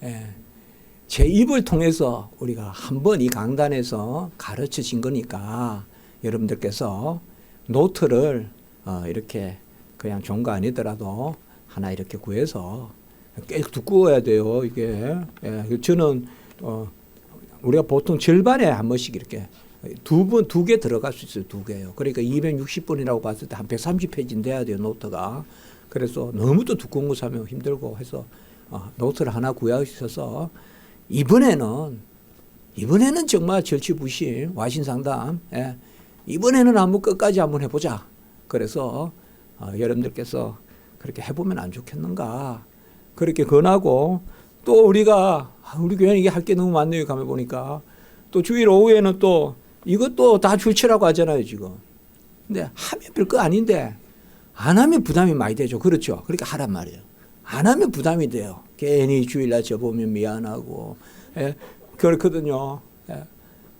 예, 제 입을 통해서 우리가 한번 이 강단에서 가르쳐진 거니까 여러분들께서 노트를 이렇게 그냥 좋은 거 아니더라도 하나 이렇게 구해서 꽤 두꺼워야 돼요. 이게 저는 우리가 보통 절반에 한 번씩 이렇게 두 개 들어갈 수 있어요. 두 개요. 그러니까 260분이라고 봤을 때 한 130페이지는 돼야 돼요. 노트가. 그래서 너무 또 두꺼운 거 사면 힘들고 해서 노트를 하나 구하셔서 이번에는 정말 절치부심 와신상담 이번에는 한번 끝까지 한번 해보자. 그래서 여러분들께서 그렇게 해보면 안 좋겠는가 그렇게 권하고 또 우리가 우리 교회는 이게 할 게 너무 많네요. 가면 보니까 또 주일 오후에는 또 이것도 다 줄치라고 하잖아요. 지금. 근데 하면 별거 아닌데 안 하면 부담이 많이 되죠. 그렇죠. 그러니까 하란 말이에요. 안 하면 부담이 돼요. 괜히 주일날 져보면 미안하고 그렇거든요.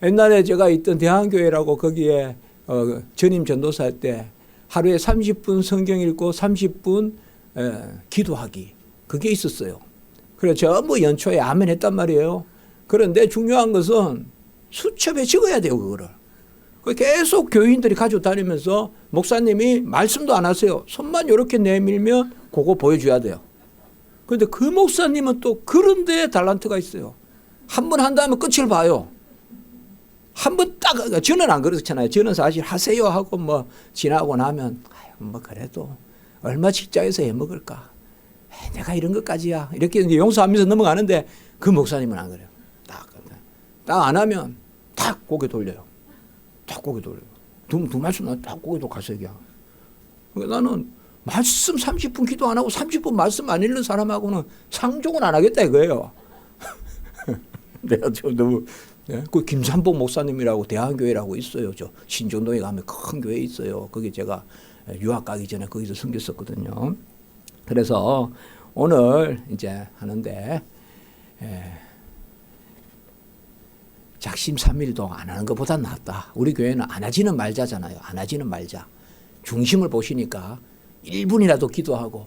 옛날에 제가 있던 대한교회라고 거기에 전임 전도사 할 때 하루에 30분 성경 읽고 30분 기도하기 그게 있었어요. 그래서 전부 연초에 아멘 했단 말이에요. 그런데 중요한 것은 수첩에 적어야 돼요. 그거를. 계속 교인들이 가지고 다니면서 목사님이 말씀도 안 하세요. 손만 이렇게 내밀면 그거 보여줘야 돼요. 그런데 그 목사님은 또 그런 데에 달란트가 있어요. 한 번 한 다음에 끝을 봐요. 한 번 딱, 저는 안 그렇잖아요. 저는 사실 하세요 하고 뭐 지나고 나면, 뭐 그래도 얼마 직장에서 해 먹을까. 내가 이런 것까지야. 이렇게 이제 용서하면서 넘어가는데 그 목사님은 안 그래요. 딱 안 하면 딱 고개 돌려요. 딱 고개 돌려요. 두 말씀 딱 고개 돌고 가서 얘기야. 그러니까 나는 말씀 30분 기도 안 하고 30분 말씀 안 읽는 사람하고는 상종은 안 하겠다 이거예요. 내가 좀 너무 그 김삼복 목사님이라고 대한교회라고 있어요. 저 신정동에 가면 큰 교회 있어요. 거기 제가 유학 가기 전에 거기서 섬겼었거든요. 그래서 오늘 이제 하는데 작심삼일도 안 하는 것보다 낫다. 우리 교회는 안 하지는 말자잖아요. 안 하지는 말자. 중심을 보시니까 1분이라도 기도하고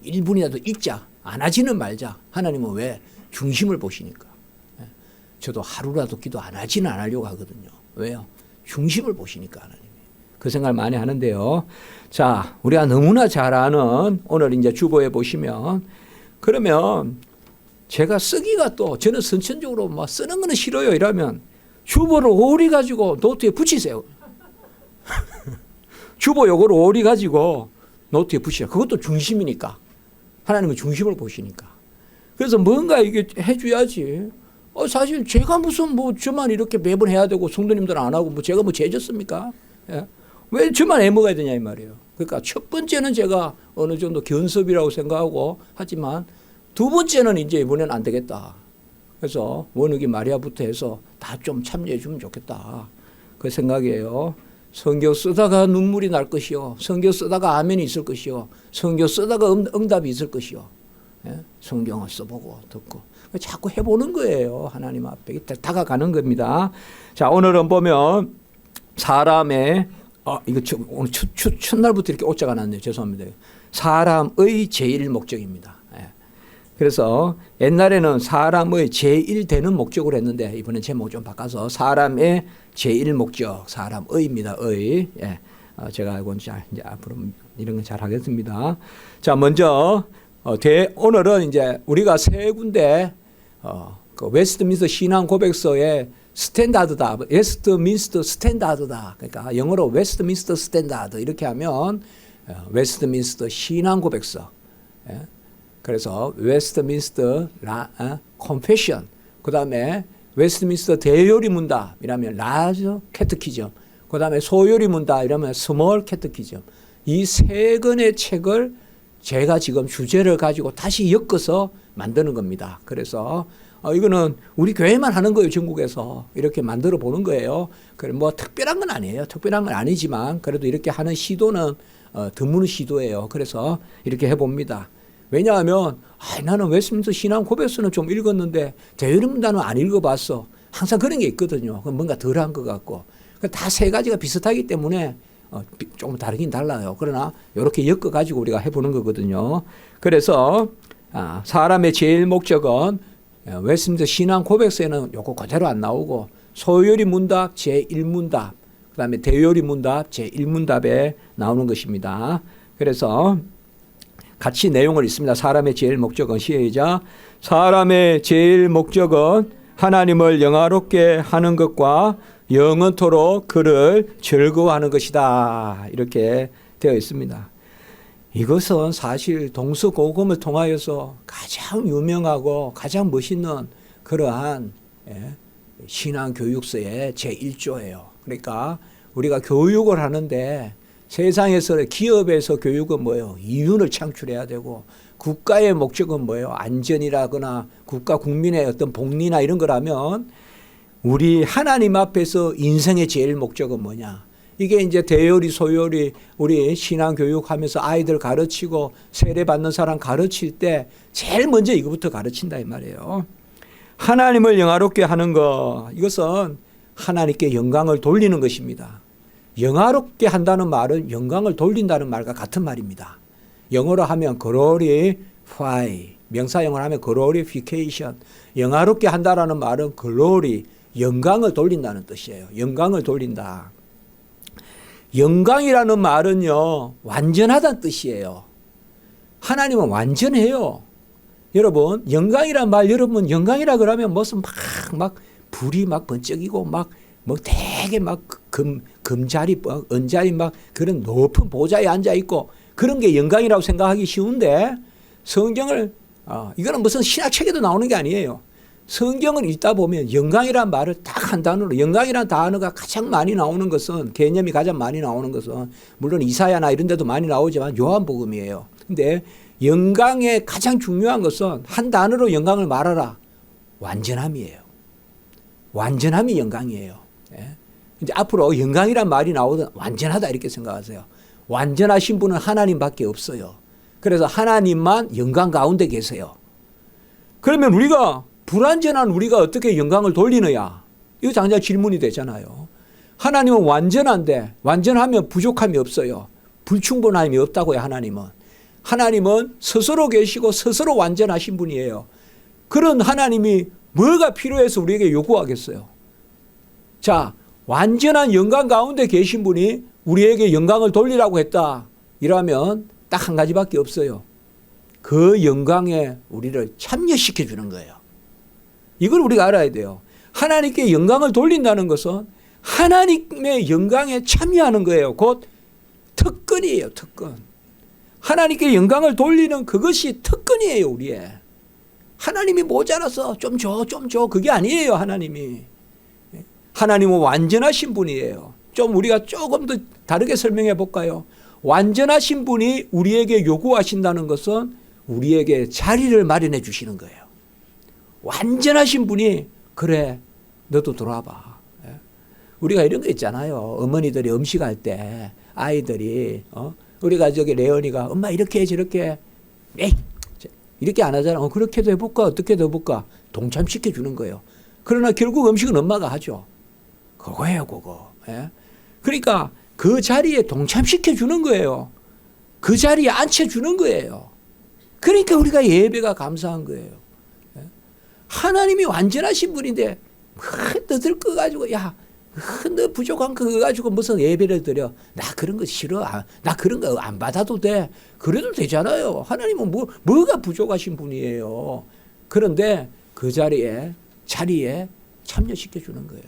1분이라도 읽자. 안 하지는 말자. 하나님은 왜? 중심을 보시니까. 저도 하루라도 기도 안 하지는 안 하려고 하거든요. 왜요? 중심을 보시니까 하나님이. 그 생각을 많이 하는데요. 자, 우리가 너무나 잘 아는 오늘 이제 주보에 보시면 그러면 제가 쓰기가 또 저는 선천적으로 뭐 쓰는 거는 싫어요 이러면 주보를 오리 가지고 노트에 붙이세요. 주보 요거를 오리 가지고 노트에 붙이세요. 그것도 중심이니까. 하나님은 중심을 보시니까. 그래서 뭔가 이게 해줘야지. 사실 제가 무슨 뭐 저만 이렇게 매번 해야 되고 성도님들은 안 하고 뭐 제가 뭐 죄졌습니까? 예? 왜 저만 해먹어야 되냐 이 말이에요. 그러니까 첫 번째는 제가 어느 정도 견습이라고 생각하고 하지만 두 번째는 이제 이번에는 안 되겠다. 그래서 원욱이 마리아부터 해서 다 좀 참여해 주면 좋겠다. 그 생각이에요. 성경 쓰다가 눈물이 날 것이요. 성경 쓰다가 아멘이 있을 것이요. 성경 쓰다가 응답이 있을 것이요. 예? 성경을 써보고 듣고 자꾸 해보는 거예요. 하나님 앞에 다가가는 겁니다. 자, 오늘은 보면 사람의 이거 오늘 첫날부터 이렇게 오자가 났네요. 죄송합니다. 사람의 제일 목적입니다. 예. 그래서 옛날에는 사람의 제일 되는 목적으로 했는데 이번엔 제목 좀 바꿔서 사람의 제일 목적, 사람의입니다. 의. 예. 제가 알고는 이제 앞으로 이런 건 잘 하겠습니다. 자, 먼저 오늘은 이제 우리가 세 군데 그 웨스트민스터 신앙 고백서의 스탠다드다. 웨스트민스터 스탠다드다. 그러니까 영어로 웨스트민스터 스탠다드 이렇게 하면 웨스트민스터 신앙 고백서. 예? 그래서 웨스트민스터 컨페션. 그다음에 웨스트민스터 대요리 문답 이라면 라저 캐테키즘. 그다음에 소요리 문답 이라면 스몰 캐테키즘. 이 세 권의 책을 제가 지금 주제를 가지고 다시 엮어서 만드는 겁니다. 그래서 이거는 우리 교회만 하는 거예요. 전국에서 이렇게 만들어 보는 거예요. 뭐 특별한 건 아니에요. 특별한 건 아니지만 그래도 이렇게 하는 시도는 드문 시도예요. 그래서 이렇게 해봅니다. 왜냐하면 나는 웨스트민스터 신앙 고백서는 좀 읽었는데 대요리문답은 안 읽어봤어. 항상 그런 게 있거든요. 뭔가 덜한 것 같고 다 세 가지가 비슷하기 때문에 조금 다르긴 달라요. 그러나 이렇게 엮어가지고 우리가 해보는 거거든요. 그래서 사람의 제일 목적은 웨스트민스터 신앙 고백서에는 요거 그대로 안 나오고 소요리 문답 제1문답 그 다음에 대요리 문답 제1문답에 나오는 것입니다. 그래서 같이 내용을 읽습니다. 사람의 제일 목적은 시작. 사람의 제일 목적은 하나님을 영화롭게 하는 것과 영원토록 그를 즐거워하는 것이다. 이렇게 되어 있습니다. 이것은 사실 동서고금을 통하여서 가장 유명하고 가장 멋있는 그러한 신앙교육서의 제1조예요. 그러니까 우리가 교육을 하는데 세상에서 기업에서 교육은 뭐예요? 이윤을 창출해야 되고 국가의 목적은 뭐예요? 안전이라거나 국가 국민의 어떤 복리나 이런 거라면 우리 하나님 앞에서 인생의 제일 목적은 뭐냐? 이게 이제 대요리 소요리 우리 신앙교육하면서 아이들 가르치고 세례받는 사람 가르칠 때 제일 먼저 이거부터 가르친다 이 말이에요. 하나님을 영화롭게 하는 것, 이것은 하나님께 영광을 돌리는 것입니다. 영화롭게 한다는 말은 영광을 돌린다는 말과 같은 말입니다. 영어로 하면 glorify, 명사형으로 하면 glorification, 영화롭게 한다라는 말은 glory, 영광을 돌린다는 뜻이에요. 영광을 돌린다. 영광이라는 말은요, 완전하다는 뜻이에요. 하나님은 완전해요. 여러분, 영광이란 말, 여러분, 영광이라 그러면 무슨 막 불이 막 번쩍이고 막 뭐 되게 막 금자리, 은자리 막 그런 높은 보좌에 앉아 있고 그런 게 영광이라고 생각하기 쉬운데 성경을, 이거는 무슨 신학책에도 나오는 게 아니에요. 성경을 읽다 보면 영광이란 말을 딱 한 단어로, 영광이란 단어가 가장 많이 나오는 것은, 개념이 가장 많이 나오는 것은 물론 이사야나 이런 데도 많이 나오지만 요한복음이에요. 근데 영광의 가장 중요한 것은 한 단어로 영광을 말하라. 완전함이에요. 완전함이 영광이에요. 이제 앞으로 영광이란 말이 나오든 완전하다 이렇게 생각하세요. 완전하신 분은 하나님밖에 없어요. 그래서 하나님만 영광 가운데 계세요. 그러면 우리가 불완전한 우리가 어떻게 영광을 돌리느냐? 이거 당장 질문이 되잖아요. 하나님은 완전한데 완전하면 부족함이 없어요. 불충분함이 없다고요. 하나님은 스스로 계시고 스스로 완전하신 분이에요. 그런 하나님이 뭐가 필요해서 우리에게 요구하겠어요? 자, 완전한 영광 가운데 계신 분이 우리에게 영광을 돌리라고 했다. 이러면 딱 한 가지밖에 없어요. 그 영광에 우리를 참여시켜 주는 거예요. 이걸 우리가 알아야 돼요. 하나님께 영광을 돌린다는 것은 하나님의 영광에 참여하는 거예요. 곧 특권이에요. 특권. 하나님께 영광을 돌리는 그것이 특권이에요. 우리의. 하나님이 모자라서 좀 줘. 그게 아니에요. 하나님은 완전하신 분이에요. 좀 우리가 조금 더 다르게 설명해 볼까요? 완전하신 분이 우리에게 요구하신다는 것은 우리에게 자리를 마련해 주시는 거예요. 완전하신 분이 그래 너도 들어와봐. 우리가 이런 거 있잖아요. 어머니들이 음식할 때 아이들이 우리가 저기 레온이가 엄마 이렇게 해 저렇게 에이 이렇게 안 하잖아. 그렇게도 해볼까 어떻게도 해볼까 동참시켜 주는 거예요. 그러나 결국 음식은 엄마가 하죠. 그거예요 그거. 그러니까 그 자리에 동참시켜 주는 거예요. 그 자리에 앉혀주는 거예요. 그러니까 우리가 예배가 감사한 거예요. 하나님이 완전하신 분인데 너들 거 가지고 야 너 부족한 거 가지고 무슨 예배를 드려. 나 그런 거 싫어. 나 그런 거 안 받아도 돼. 그래도 되잖아요. 하나님은 뭐가 부족하신 분이에요. 그런데 그 자리에 참여시켜 주는 거예요.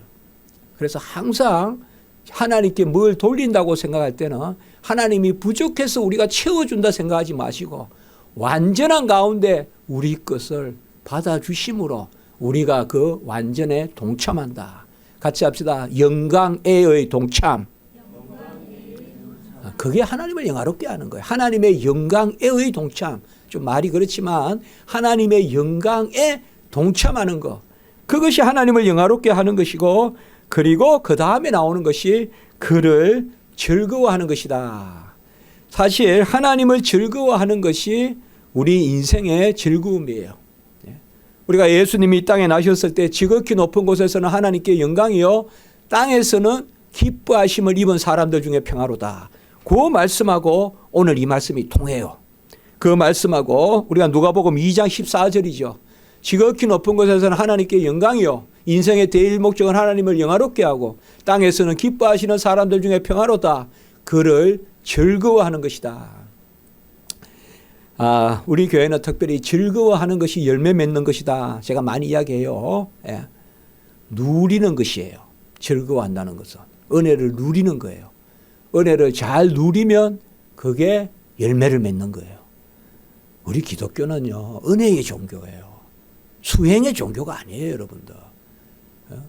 그래서 항상 하나님께 뭘 돌린다고 생각할 때는 하나님이 부족해서 우리가 채워준다 생각하지 마시고 완전한 가운데 우리 것을 받아주심으로 우리가 그 완전에 동참한다. 같이 합시다. 영광에의 동참. 그게 하나님을 영화롭게 하는 거예요. 하나님의 영광에의 동참. 좀 말이 그렇지만 하나님의 영광에 동참하는 것. 그것이 하나님을 영화롭게 하는 것이고 그리고 그 다음에 나오는 것이 그를 즐거워하는 것이다. 사실 하나님을 즐거워하는 것이 우리 인생의 즐거움이에요. 우리가 예수님이 이 땅에 나셨을 때 지극히 높은 곳에서는 하나님께 영광이요 땅에서는 기뻐하심을 입은 사람들 중에 평화로다. 그 말씀하고 오늘 이 말씀이 통해요. 그 말씀하고 우리가 누가복음 2장 14절이죠. 지극히 높은 곳에서는 하나님께 영광이요 인생의 대일 목적은 하나님을 영화롭게 하고 땅에서는 기뻐하시는 사람들 중에 평화로다. 그를 즐거워하는 것이다. 우리 교회는 특별히 즐거워하는 것이 열매 맺는 것이다. 제가 많이 이야기해요. 예. 누리는 것이에요. 즐거워한다는 것은 은혜를 누리는 거예요. 은혜를 잘 누리면 그게 열매를 맺는 거예요. 우리 기독교는요, 은혜의 종교예요. 수행의 종교가 아니에요, 여러분들.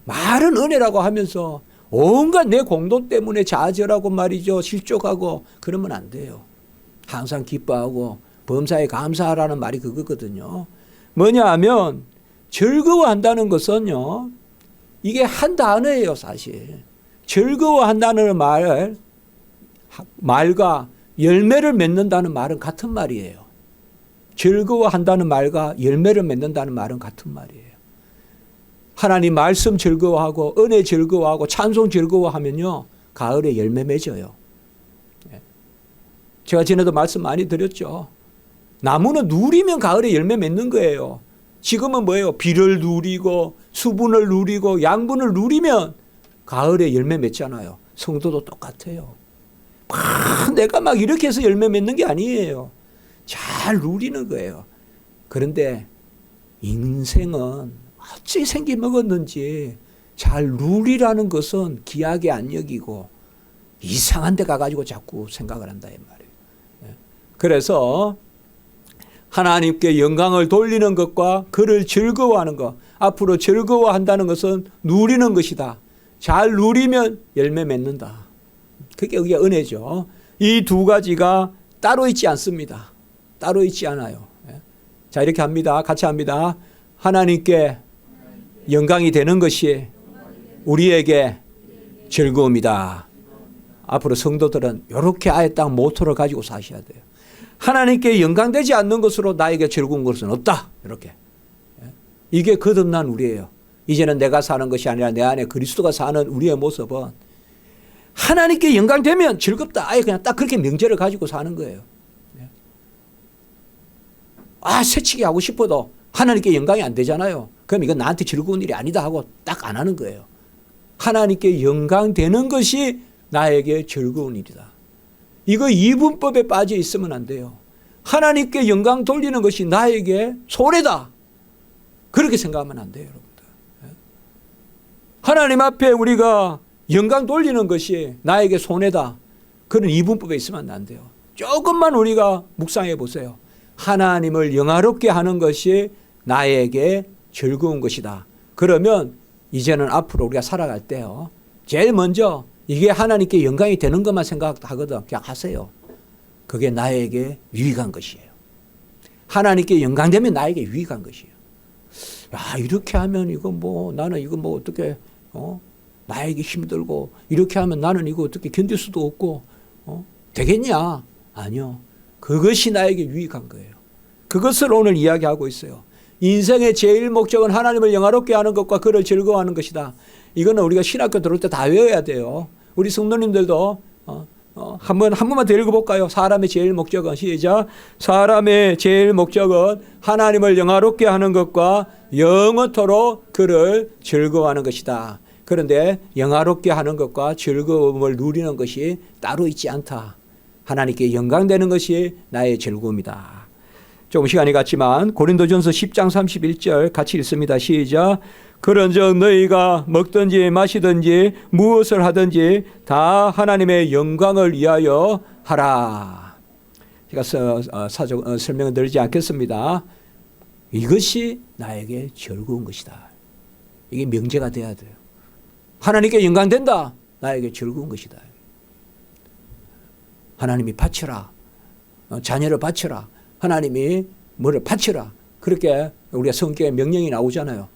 말은 은혜라고 하면서 온갖 내 공도 때문에 좌절하고 말이죠, 실족하고 그러면 안 돼요. 항상 기뻐하고 범사에 감사하라는 말이 그거거든요. 뭐냐 하면 즐거워한다는 것은요, 이게 한 단어예요, 사실. 즐거워한다는 말과 열매를 맺는다는 말은 같은 말이에요. 즐거워한다는 말과 열매를 맺는다는 말은 같은 말이에요. 하나님 말씀 즐거워하고 은혜 즐거워하고 찬송 즐거워하면요, 가을에 열매 맺어요. 제가 전에도 말씀 많이 드렸죠. 나무는 누리면 가을에 열매 맺는 거예요. 지금은 뭐예요? 비를 누리고 수분을 누리고 양분을 누리면 가을에 열매 맺잖아요. 성도도 똑같아요. 내가 막 이렇게 해서 열매 맺는 게 아니에요. 잘 누리는 거예요. 그런데 인생은 어찌 생기 먹었는지 잘 누리라는 것은 귀하게 안 여기고 이상한 데 가가지고 자꾸 생각을 한다 이 말이에요. 그래서 하나님께 영광을 돌리는 것과 그를 즐거워하는 것, 앞으로 즐거워한다는 것은 누리는 것이다. 잘 누리면 열매 맺는다. 그게 은혜죠. 이 두 가지가 따로 있지 않습니다. 따로 있지 않아요. 자, 이렇게 합니다. 같이 합니다. 하나님께 영광이 되는 것이 우리에게 즐거움이다. 앞으로 성도들은 이렇게 아예 딱 모토를 가지고 사셔야 돼요. 하나님께 영광되지 않는 것으로 나에게 즐거운 것은 없다. 이렇게. 이게 거듭난 우리예요. 이제는 내가 사는 것이 아니라 내 안에 그리스도가 사는 우리의 모습은 하나님께 영광되면 즐겁다. 아예 그냥 딱 그렇게 명제를 가지고 사는 거예요. 새치기 하고 싶어도 하나님께 영광이 안 되잖아요. 그럼 이건 나한테 즐거운 일이 아니다 하고 딱 안 하는 거예요. 하나님께 영광되는 것이 나에게 즐거운 일이다. 이거 이분법에 빠져 있으면 안 돼요. 하나님께 영광 돌리는 것이 나에게 손해다. 그렇게 생각하면 안 돼요, 여러분들. 하나님 앞에 우리가 영광 돌리는 것이 나에게 손해다. 그런 이분법에 있으면 안 돼요. 조금만 우리가 묵상해 보세요. 하나님을 영화롭게 하는 것이 나에게 즐거운 것이다. 그러면 이제는 앞으로 우리가 살아갈 때요, 제일 먼저 이게 하나님께 영광이 되는 것만 생각하거든. 그냥 하세요. 그게 나에게 유익한 것이에요. 하나님께 영광되면 나에게 유익한 것이에요. 이렇게 하면 이거 나는 이거 어떻게 나에게 힘들고 이렇게 하면 나는 이거 어떻게 견딜 수도 없고 되겠냐? 아니요. 그것이 나에게 유익한 거예요. 그것을 오늘 이야기하고 있어요. 인생의 제일 목적은 하나님을 영화롭게 하는 것과 그를 즐거워하는 것이다. 이거는 우리가 신학교 들어올 때 다 외워야 돼요. 우리 성도님들도 한 번만 더 읽어볼까요? 사람의 제일 목적은, 시작. 사람의 제일 목적은 하나님을 영화롭게 하는 것과 영원토록 그를 즐거워하는 것이다. 그런데 영화롭게 하는 것과 즐거움을 누리는 것이 따로 있지 않다. 하나님께 영광되는 것이 나의 즐거움이다. 조금 시간이 갔지만 고린도전서 10장 31절 같이 읽습니다. 시작. 그런즉 너희가 먹든지 마시든지 무엇을 하든지 다 하나님의 영광을 위하여 하라. 제가 설명을 드리지 않겠습니다. 이것이 나에게 즐거운 것이다. 이게 명제가 돼야 돼요. 하나님께 영광된다. 나에게 즐거운 것이다. 하나님이 바치라. 자녀를 바치라. 하나님이 뭐를 바치라. 그렇게 우리가 성경에 명령이 나오잖아요.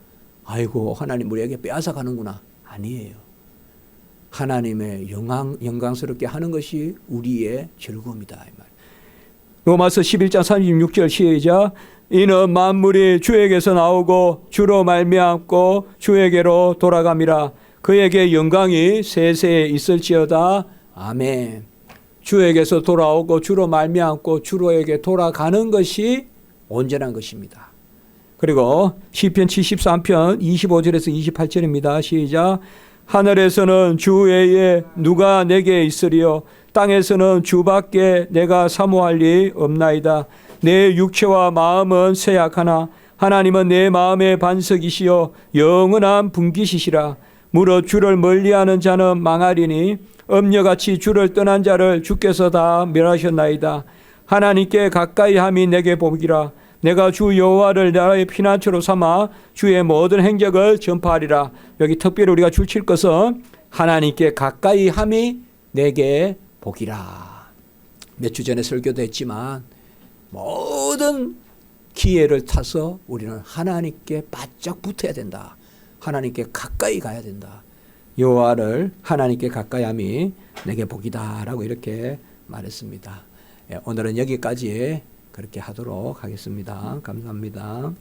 아이고, 하나님 우리에게 빼앗아 가는구나. 아니에요. 하나님의 영광스럽게 하는 것이 우리의 즐거움이다. 이 말. 로마서 11장 36절 시작. 이는 만물이 주에게서 나오고 주로 말미암고 주에게로 돌아감이라. 그에게 영광이 세세에 있을지어다. 아멘. 주에게서 돌아오고 주로 말미암고 주로에게 돌아가는 것이 온전한 것입니다. 그리고 시편 73편 25절에서 28절입니다. 시작. 하늘에서는 주 외에 누가 내게 있으리요 땅에서는 주밖에 내가 사모할 리 없나이다. 내 육체와 마음은 쇠약하나 하나님은 내 마음의 반석이시요 영원한 분깃이시라. 무릇 주를 멀리하는 자는 망하리니 엄녀같이 주를 떠난 자를 주께서 다 멸하셨나이다. 하나님께 가까이함이 내게 복이라. 내가 주 여호와를 나의 피난처로 삼아 주의 모든 행적을 전파하리라. 여기 특별히 우리가 줄칠 것은 하나님께 가까이함이 내게 복이라. 몇 주 전에 설교도 했지만 모든 기회를 타서 우리는 하나님께 바짝 붙어야 된다. 하나님께 가까이 가야 된다. 여호와를 하나님께 가까이함이 내게 복이다라고 이렇게 말했습니다. 오늘은 여기까지 그렇게 하도록 하겠습니다. 감사합니다.